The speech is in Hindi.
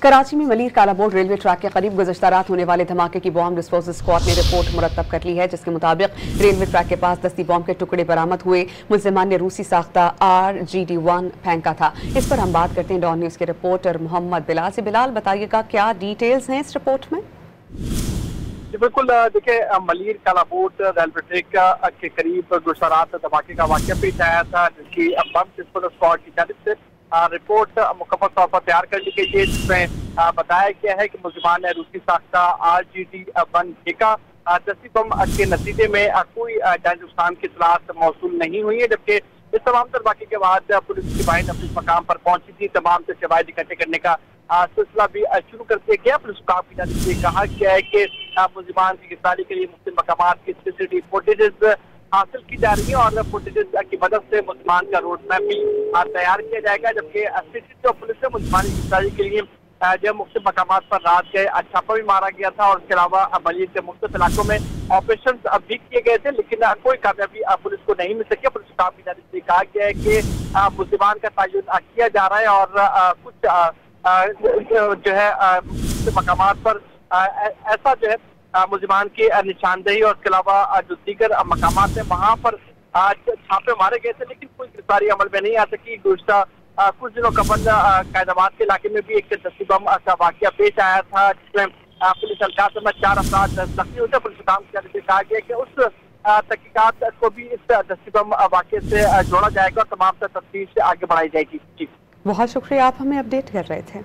कराची में मलिर कालाबोर्ड रेलवे ट्रैक के करीब गुज़श्ता रात होने वाले धमाके की बॉम्ब डिस्पोजल स्क्वाड ने रिपोर्ट मुरतब कर ली है, जिसके मुताबिक रेलवे ट्रैक के पास दस्ती बॉम्ब के टुकड़े बरामद हुए। मुल्ज़िमान ने रूसी साख्ता RGD-1 फेंका था। इस पर हम बात करते हैं डॉन न्यूज़ के रिपोर्टर मोहम्मद बिलाल से। बिलाल, बताइएगा क्या डिटेल्स हैं इस रिपोर्ट में? बिल्कुल, देखिए मलिर कालाबोर्ड रेलवे ट्रैक के करीब गुज़श्ता रात धमाके का वाक़या पेश आया था, जिसकी बम डिस्पोजल स्क्वाड की जानिब से रिपोर्ट मुकम्मल तौर पर तैयार कर ली गई है, जिसमें बताया गया है कि मुल्ज़िमान ने रूसी साख्ता RGD-1 फेंका। दस्ती बम के नतीजे में कोई जानी नुकसान की इत्तलात मौसूल नहीं हुई है, जबकि इस तमाम तर वाक़े के बाद पुलिस की बाहिनी अपने मकाम पर पहुंची थी। तमाम से शवाहिद इकट्ठे करने का सिलसिला भी शुरू कर दिया गया। पुलिस हुकाम की जानिब से कहा गया है कि मुल्ज़िमान की गिरफ्तारी के लिए मुख्तलिफ मकामात की CCTV फुटेजेस हासिल की जा रही है और फुटेजेस की मदद से मुल्ज़िमान का रोड मैप भी तैयार किया जाएगा, जबकि सिटी पुलिस ने मुल्ज़िमान की गिरफ्तारी के लिए जो मुख्तलिफ मकामात पर रात के छापा भी मारा गया था और इसके अलावा मलिर के मुख्तलिफ इलाकों में ऑपरेशन भी किए गए थे, लेकिन कोई कामयाबी पुलिस को नहीं मिल सकी। पुलिस हुकाम की जानिब से कहा गया है कि मुल्ज़िमान का तयन किया जा रहा है और कुछ जो है मकामात पर ऐसा जो है मुल्ज़िमान की निशानदेही और इसके अलावा जो दीगर मकामात है वहाँ पर छापे मारे गए थे, लेकिन कोई गिरफ्तारी अमल में नहीं आ सकी। गुज़श्ता कुछ दिनों कबल कैदाबाद के इलाके में भी एक दस्ती बम का वाक़या पेश आया था, जिसमें पुलिस एहलकार समेत 4 अफराद जख्मी हुए थे। पुलिस काम की जानिब से कहा गया कि उस तहकीकात को भी इस दस्ती बम वाक़े से जोड़ा जाएगा और तमाम तफ्तीश आगे बढ़ाई जाएगी। जी, बहुत शुक्रिया, आप हमें अपडेट कर रहे थे।